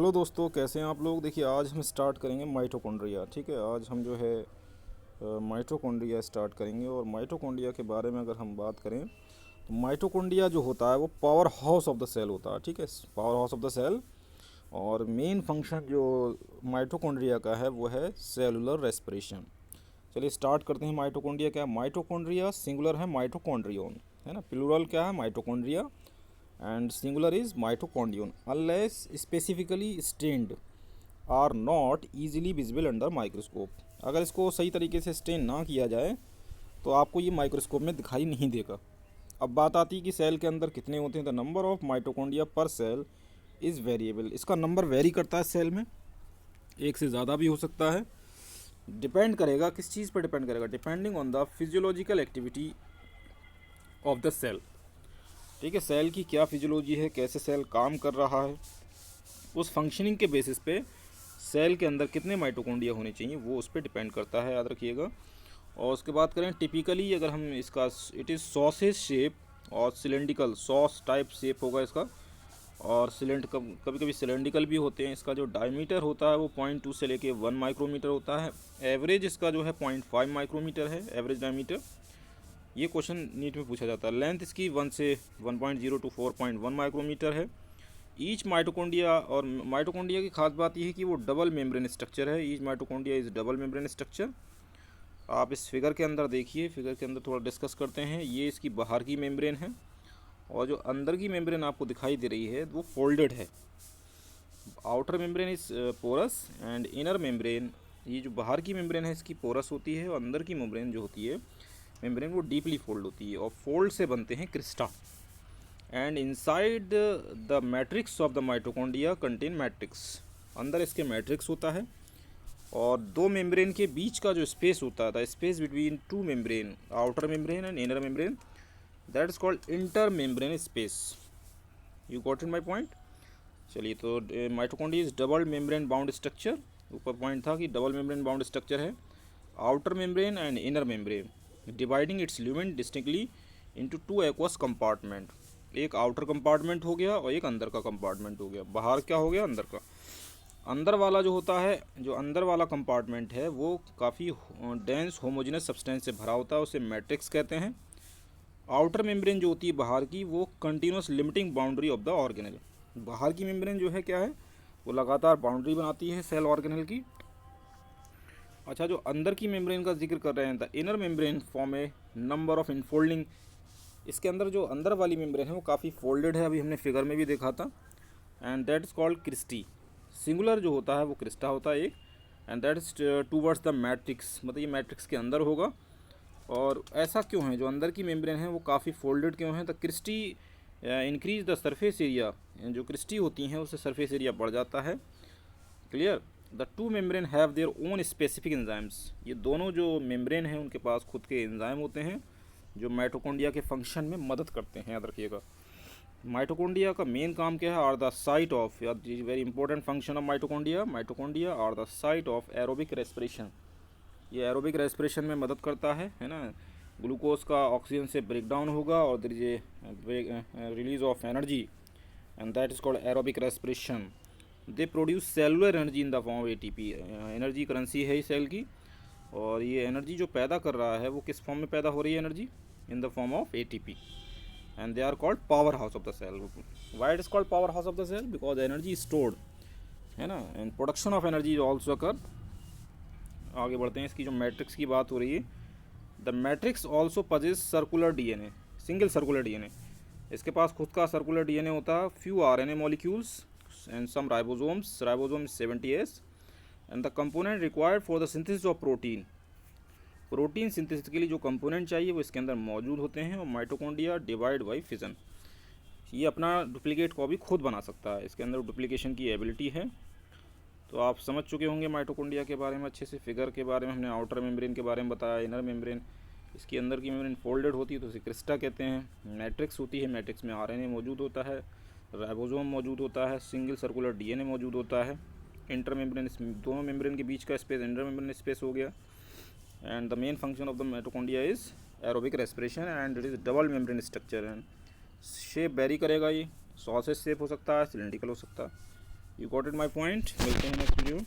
Hello दोस्तों, कैसे हैं आप लोग। देखिए, आज हम स्टार्ट करेंगे माइटोकॉन्ड्रिया। ठीक है, आज हम जो है माइटोकॉन्ड्रिया स्टार्ट करेंगे। और माइटोकॉन्ड्रिया के बारे में अगर हम बात करें तो माइटोकॉन्ड्रिया जो होता है वो powerhouse of the cell होता है। ठीक है, powerhouse of the cell. और मेन फंक्शन जो माइटोकॉन्ड्रिया का है वो है सेलुलर रेस्पिरेशन। चलिए स्टार्ट करते हैं। माइटोकॉन्ड्रिया क्या है? माइटोकॉन्ड्रिया सिंगुलर है माइटोकॉन्ड्रियोन, है ना। प्लूरल क्या है? Mitochondria. And singular is mitochondrion unless specifically stained are not easily visible under microscope. अगर इसको सही तरीके से स्टेन ना किया जाए तो आपको ये माइक्रोस्कोप में दिखाई नहीं देगा। अब बात आती है कि सेल के अंदर कितने होते हैं। द नंबर ऑफ माइटोकॉन्ड्रिया पर सेल इज़ वेरिएबल। इसका नंबर वेरी करता है सेल में, एक से ज़्यादा भी हो सकता है। डिपेंड करेगा किस चीज़ पर डिपेंड करेगा? Depending on the physiological activity of the cell. ठीक है, सेल की क्या फिजियोलॉजी है, कैसे सेल काम कर रहा है, उस फंक्शनिंग के बेसिस पे सेल के अंदर कितने माइटोकॉन्ड्रिया होने चाहिए वो उस पर डिपेंड करता है, याद रखिएगा। और उसके बाद करें टिपिकली, अगर हम इसका इट इज़ सॉसेज शेप और सिलेंड्रिकल, सॉस टाइप शेप होगा इसका। और कभी कभी सिलेंड्रिकल भी होते हैं। इसका जो डायमीटर होता है वो 0.2 से लेके 1 माइक्रोमीटर होता है। एवरेज इसका जो है 0.5 माइक्रोमीटर है, एवरेज डायमीटर। ये क्वेश्चन नीट में पूछा जाता है। लेंथ इसकी 1 से 1.0 टू 4.1 माइक्रोमीटर है। ईच माइटोकॉन्ड्रिया, और माइटोकॉन्ड्रिया की खास बात यह है कि वो डबल मेम्ब्रेन स्ट्रक्चर है। Each mitochondria is double membrane structure. आप इस फिगर के अंदर देखिए, फिगर के अंदर थोड़ा डिस्कस करते हैं। ये इसकी बाहर की मेम्ब्रेन है और जो अंदर की मेम्ब्रेन आपको दिखाई दे रही है वो फोल्डेड है। Outer membrane is porous and inner membrane, ये जो बाहर की मेम्ब्रेन है इसकी पोरस होती है, और अंदर की मेम्ब्रेन जो होती है मेम्ब्रेन वो डीपली फोल्ड होती है। और फोल्ड से बनते हैं Crysta. And inside the matrix of the mitochondria contain matrix. अंदर इसके मैट्रिक्स होता है। और दो मेम्ब्रेन के बीच का जो स्पेस होता है, space between two membrane, outer membrane and inner membrane, that is called inter membrane space. You got in my point. चलिए, तो mitochondria is double membrane bound structure. ऊपर पॉइंट था कि डबल मेम्ब्रेन बाउंड स्ट्रक्चर है, outer membrane and inner membrane, dividing it's lumen distinctly into two aqueous compartment. एक outer compartment हो गया और एक अंदर का कंपार्टमेंट हो गया। बाहर क्या हो गया? अंदर का। अंदर वाला जो होता है, जो अंदर वाला कंपार्टमेंट है वो काफ़ी डेंस होमोजेनस सब्सटेंस से भरा होता है, उसे मैट्रिक्स कहते हैं। आउटर मेम्ब्रेन जो होती है बाहर की, वो continuous limiting boundary of the organelle. बाहर की मेम्ब्रेन जो है क्या है, वो लगातार बाउंड्री बनाती है सेल ऑर्गेनल की। अच्छा, जो अंदर की मेम्ब्रेन का जिक्र कर रहे हैं, the inner membrane form A number of infolding. इसके अंदर जो अंदर वाली मेम्ब्रेन है वो काफ़ी फोल्डेड है, अभी हमने फिगर में भी देखा था। And that is called cristae. Singular जो होता है वो क्रिस्टा होता है एक। And that is towards the matrix, मतलब ये मैट्रिक्स के अंदर होगा। और ऐसा क्यों है, जो अंदर की मेम्ब्रेन है वो काफ़ी फोल्डेड क्यों है? The cristae increase the surface area. जो क्रिस्टी होती हैं उससे सरफेस एरिया बढ़ जाता है। Clear. The two membrane have their own specific enzymes. ये दोनों जो मेम्ब्रेन हैं उनके पास खुद के एंजाइम होते हैं जो माइटोकॉन्ड्रिया के फंक्शन में मदद करते हैं, याद रखिएगा। माइटोकॉन्ड्रिया का मेन काम क्या है? Are the site of, very important function of mitochondria. Mitochondria are the site of aerobic respiration. ये एरोबिक रेस्पिरेशन में मदद करता है ना। ग्लूकोज का ऑक्सीजन से ब्रेक डाउन होगा और there is a release of energy, and that is called aerobic respiration. They produce cellular energy in the form of ATP. Energy currency है ही सेल की। और ये एनर्जी जो पैदा कर रहा है वो किस फॉर्म में पैदा हो रही है? Energy in the form of ATP. And they are called powerhouse of the cell. Why it is called powerhouse of the cell? Because energy stored है ना, and production of energy also occur. आगे बढ़ते हैं, इसकी जो matrix की बात हो रही है, the matrix also possess circular DNA, single circular DNA. इसके पास खुद का सर्कुलर डीएनए होता है, few RNA molecules and some ribosomes, ribosome 70S, and the component required for the synthesis of protein. Protein synthesis के लिए जो कंपोनेंट चाहिए वो इसके अंदर मौजूद होते हैं। और माइटोकॉन्ड्रिया डिवाइड बाई फिजन, ये अपना डुप्लीकेट कॉपी खुद बना सकता है, इसके अंदर डुप्लीकेशन की एबिलिटी है। तो आप समझ चुके होंगे माइटोकॉन्ड्रिया के बारे में अच्छे से। फिगर के बारे में हमने आउटर मेम्ब्रेन के बारे में बताया, इनर मेम्ब्रेन, इसकी अंदर की मेम्ब्रेन फोल्डेड होती है तो उसे क्रिस्टा कहते हैं। मैट्रिक्स होती है, मैट्रिक्स में आरएनए मौजूद होता है, राइबोसोम मौजूद होता है, सिंगल सर्कुलर डीएनए मौजूद होता है। इंटर मेम्ब्रेन, दोनों मेम्ब्रेन के बीच का स्पेस इंटर मेम्ब्रेन स्पेस हो गया। And the main function of the mitochondria is aerobic respiration and it is double membrane structure. And shape very करेगा, ये सॉसेज शेप हो सकता है, सिलेंड्रिकल हो सकता है। You got it my point. मिलते हैं नेक्स्ट वीडियो।